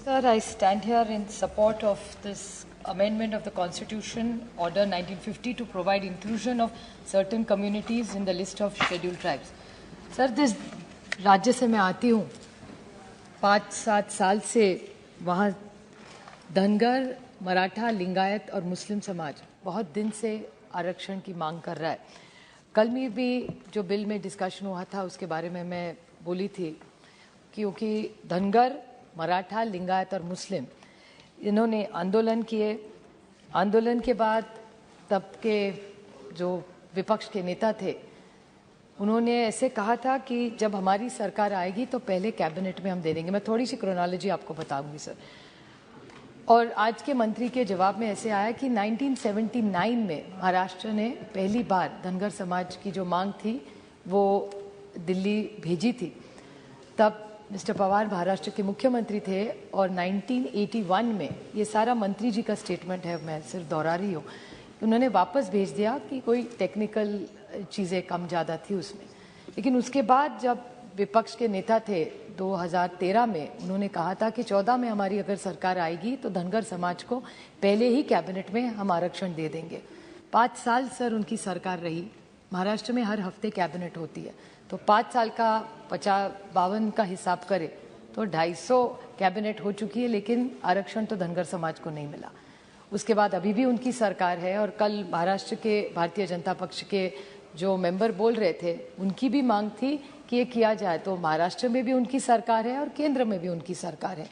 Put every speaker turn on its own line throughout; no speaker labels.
Sir, I stand here in support of this amendment of the Constitution, Order 1950, to provide inclusion of certain communities in the list of scheduled tribes. Sir, this राज्य से मैं आती हूँ, 5-7 साल से वहाँ धनगर, मराठा, लिंगायत और मुस्लिम समाज बहुत दिन से आरक्षण की मांग कर रहा है। कल में भी जो बिल में डिस्कशन हुआ था उसके बारे में मैं बोली थी, क्योंकि धनगर, मराठा, लिंगायत और मुस्लिम इन्होंने आंदोलन किए। आंदोलन के बाद तब के जो विपक्ष के नेता थे उन्होंने ऐसे कहा था कि जब हमारी सरकार आएगी तो पहले कैबिनेट में हम दे देंगे। मैं थोड़ी सी क्रोनोलॉजी आपको बताऊंगी सर। और आज के मंत्री के जवाब में ऐसे आया कि 1979 में महाराष्ट्र ने पहली बार धनगर समाज की जो मांग थी वो दिल्ली भेजी थी। तब मिस्टर पवार महाराष्ट्र के मुख्यमंत्री थे और 1981 में, ये सारा मंत्री जी का स्टेटमेंट है, मैं सिर्फ दोहरा रही हूँ, उन्होंने वापस भेज दिया कि कोई टेक्निकल चीज़ें कम ज़्यादा थी उसमें। लेकिन उसके बाद जब विपक्ष के नेता थे 2013 में, उन्होंने कहा था कि 14 में हमारी अगर सरकार आएगी तो धनगर समाज को पहले ही कैबिनेट में हम आरक्षण दे देंगे। 5 साल सर उनकी सरकार रही। महाराष्ट्र में हर हफ्ते कैबिनेट होती है, तो 5 साल का 52 का हिसाब करें तो 250 कैबिनेट हो चुकी है, लेकिन आरक्षण तो धनगर समाज को नहीं मिला। उसके बाद अभी भी उनकी सरकार है और कल महाराष्ट्र के भारतीय जनता पक्ष के जो मेंबर बोल रहे थे उनकी भी मांग थी कि ये किया जाए। तो महाराष्ट्र में भी उनकी सरकार है और केंद्र में भी उनकी सरकार है,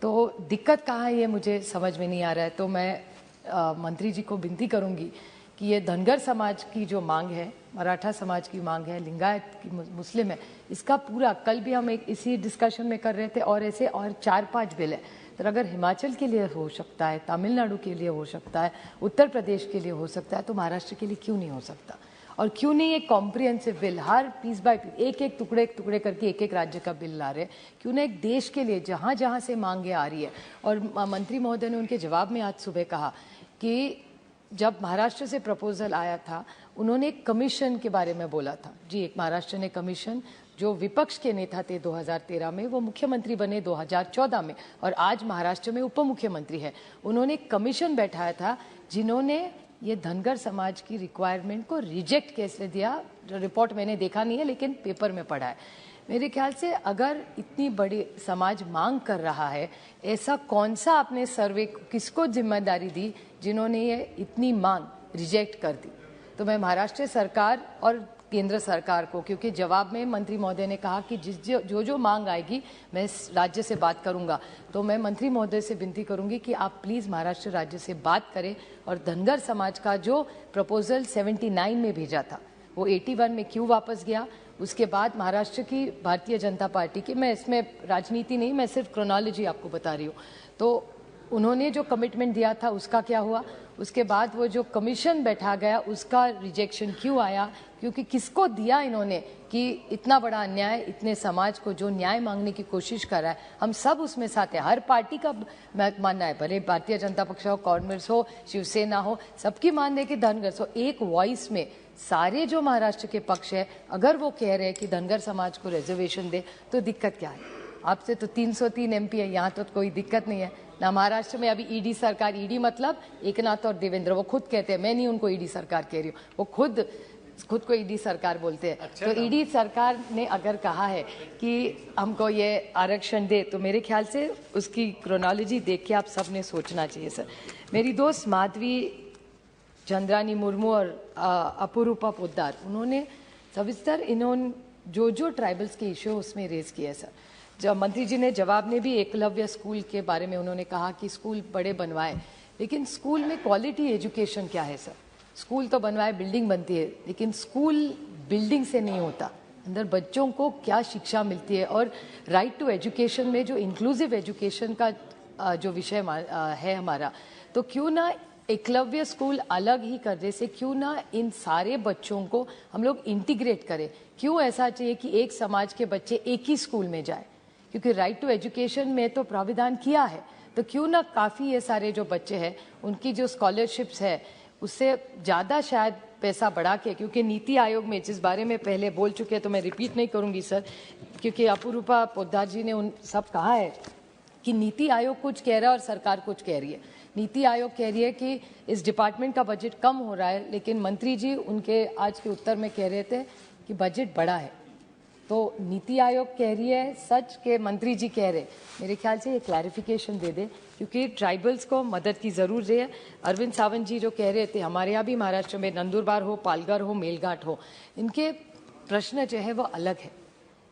तो दिक्कत कहाँ है ये मुझे समझ में नहीं आ रहा है। तो मैं मंत्री जी को विनती करूँगी कि ये धनगर समाज की जो मांग है, मराठा समाज की मांग है, लिंगायत की, मुस्लिम है, इसका पूरा, कल भी हम एक इसी डिस्कशन में कर रहे थे और ऐसे और 4-5 बिल है। तो अगर हिमाचल के लिए हो सकता है, तमिलनाडु के लिए हो सकता है, उत्तर प्रदेश के लिए हो सकता है, तो महाराष्ट्र के लिए क्यों नहीं हो सकता? और क्यों नहीं एक कॉम्प्रिहेंसिव बिल, हर पीस बाय पीस, एक टुकड़े करके एक राज्य का बिल ला रहे? क्यों ना एक देश के लिए जहाँ जहाँ से मांगे आ रही है। और मंत्री महोदय ने उनके जवाब में आज सुबह कहा कि जब महाराष्ट्र से प्रपोजल आया था उन्होंने एक कमीशन के बारे में बोला था। जी, एक महाराष्ट्र ने कमीशन, जो विपक्ष के नेता थे 2013 में, वो मुख्यमंत्री बने 2014 में और आज महाराष्ट्र में उप मुख्यमंत्री है। उन्होंने एक कमीशन बैठाया था जिन्होंने ये धनगर समाज की रिक्वायरमेंट को रिजेक्ट कैसे दिया। जो रिपोर्ट मैंने देखा नहीं है लेकिन पेपर में पढ़ा है। मेरे ख्याल से अगर इतनी बड़ी समाज मांग कर रहा है, ऐसा कौन सा आपने सर्वे, किसको जिम्मेदारी दी जिन्होंने ये इतनी मांग रिजेक्ट कर दी? तो मैं महाराष्ट्र सरकार और केंद्र सरकार को, क्योंकि जवाब में मंत्री महोदय ने कहा कि जो मांग आएगी मैं राज्य से बात करूंगा, तो मैं मंत्री महोदय से विनती करूंगी कि आप प्लीज़ महाराष्ट्र राज्य से बात करें और धनगर समाज का जो प्रपोजल 79 में भेजा था वो 81 में क्यों वापस गया। उसके बाद महाराष्ट्र की भारतीय जनता पार्टी की, मैं इसमें राजनीति नहीं, मैं सिर्फ क्रोनोलॉजी आपको बता रही हूँ, तो उन्होंने जो कमिटमेंट दिया था उसका क्या हुआ? उसके बाद वो जो कमीशन बैठा गया उसका रिजेक्शन क्यों आया? क्योंकि किसको दिया इन्होंने कि इतना बड़ा अन्याय, इतने समाज को जो न्याय मांगने की कोशिश कर रहा है, हम सब उसमें साथ हैं। हर पार्टी का मानना है, भले भारतीय जनता पक्ष हो, कांग्रेस हो, शिवसेना हो, सबकी मानना है कि धनगर, सो एक वॉइस में सारे जो महाराष्ट्र के पक्ष है, अगर वो कह रहे हैं कि धनगर समाज को रिजर्वेशन दे तो दिक्कत क्या है? आपसे तो 303 MP है, यहाँ तो कोई दिक्कत नहीं है ना। महाराष्ट्र में अभी ईडी सरकार, ईडी मतलब एकनाथ और देवेंद्र, वो खुद कहते हैं, मैं नहीं उनको ईडी सरकार कह रही हूँ, वो खुद को ईडी सरकार बोलते हैं। अच्छा, तो ईडी सरकार ने अगर कहा है कि हमको ये आरक्षण दे, तो मेरे ख्याल से उसकी क्रोनोलॉजी देख के आप सब ने सोचना चाहिए सर। मेरी दोस्त माधवी चंद्रानी मुर्मू और अपूरूपा पोद्दार, उन्होंने सविस्तर जो ट्राइबल्स के इश्यू उसमें रेज किया सर। जब मंत्री जी ने जवाब में भी एकलव्य स्कूल के बारे में उन्होंने कहा कि स्कूल बड़े बनवाए, लेकिन स्कूल में क्वालिटी एजुकेशन क्या है सर? स्कूल तो बनवाए, बिल्डिंग बनती है, लेकिन स्कूल बिल्डिंग से नहीं होता, अंदर बच्चों को क्या शिक्षा मिलती है। और राइट टू एजुकेशन में जो इंक्लूसिव एजुकेशन का जो विषय है हमारा, तो क्यों ना एकलव्य स्कूल अलग ही कर दे से, क्यों ना इन सारे बच्चों को हम लोग इंटीग्रेट करें? क्यों ऐसा चाहिए कि एक समाज के बच्चे एक ही स्कूल में जाए? क्योंकि राइट टू एजुकेशन में तो प्राविधान किया है, तो क्यों ना काफ़ी ये सारे जो बच्चे हैं उनकी जो स्कॉलरशिप्स है उससे ज़्यादा शायद पैसा बढ़ा के, क्योंकि नीति आयोग में जिस बारे में पहले बोल चुके हैं तो मैं रिपीट नहीं करूंगी सर, क्योंकि अपूरूपा पोद्दार जी ने उन सब कहा है कि नीति आयोग कुछ कह रहा है और सरकार कुछ कह रही है। नीति आयोग कह रही है कि इस डिपार्टमेंट का बजट कम हो रहा है, लेकिन मंत्री जी उनके आज के उत्तर में कह रहे थे कि बजट बढ़ा है। तो नीति आयोग कह रही है सच के मंत्री जी कह रहे, मेरे ख्याल से ये क्लैरिफिकेशन दे दे, क्योंकि ट्राइबल्स को मदद की ज़रूर है। अरविंद सावंत जी जो कह रहे थे, हमारे यहाँ भी महाराष्ट्र में नंदुरबार हो, पालघर हो, मेलघाट हो, इनके प्रश्न जो है वो अलग है।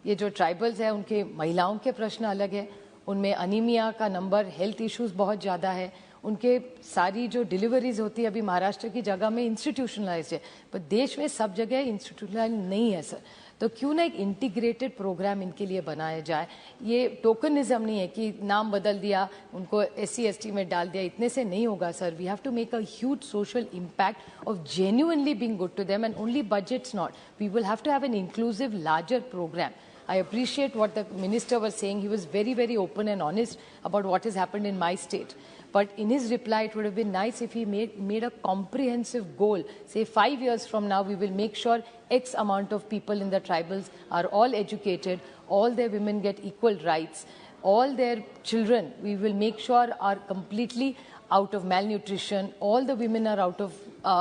ये जो ट्राइबल्स है उनके महिलाओं के प्रश्न अलग है, उनमें अनीमिया का नंबर, हेल्थ इश्यूज बहुत ज़्यादा है, उनके सारी जो डिलीवरीज होती है अभी महाराष्ट्र की जगह में इंस्टीट्यूशनलाइज्ड है, पर देश में सब जगह इंस्टीट्यूशनलाइज नहीं है सर। तो क्यों ना एक इंटीग्रेटेड प्रोग्राम इनके लिए बनाया जाए। ये टोकनिज्म नहीं है कि नाम बदल दिया, उनको SC ST में डाल दिया, इतने से नहीं होगा sir. We have to make a huge social impact of genuinely being good to them, and only budgets not. We will have to have an inclusive, larger program. I appreciate what the minister was saying. He was very, very open and honest about what has happened in my state. But in his reply, it would have been nice if he made a comprehensive goal. Say 5 years from now, we will make sure X amount of people in the tribals are all educated, all their women get equal rights, all their children, we will make sure are completely out of malnutrition, all the women are out of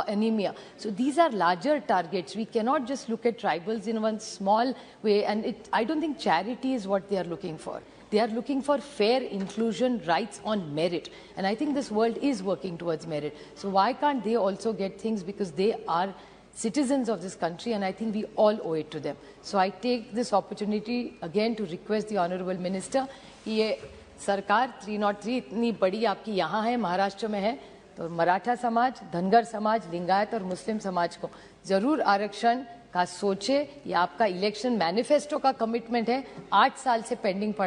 anemia. So these are larger targets. We cannot just look at tribals in one small way, and I don't think charity is what they are looking for. They are looking for fair inclusion, rights on merit. And I think this world is working towards merit. So why can't they also get things, because they are citizens of this country, and I think we all owe it to them. So I take this opportunity again to request the Honorable Minister कि ये सरकार 303 इतनी बड़ी आपकी यहाँ है, महाराष्ट्र में है, तो मराठा समाज, धनगर समाज, लिंगायत और मुस्लिम समाज को जरूर आरक्षण का सोचे। ये आपका इलेक्शन मैनिफेस्टो का कमिटमेंट है, 8 साल से पेंडिंग पड़ा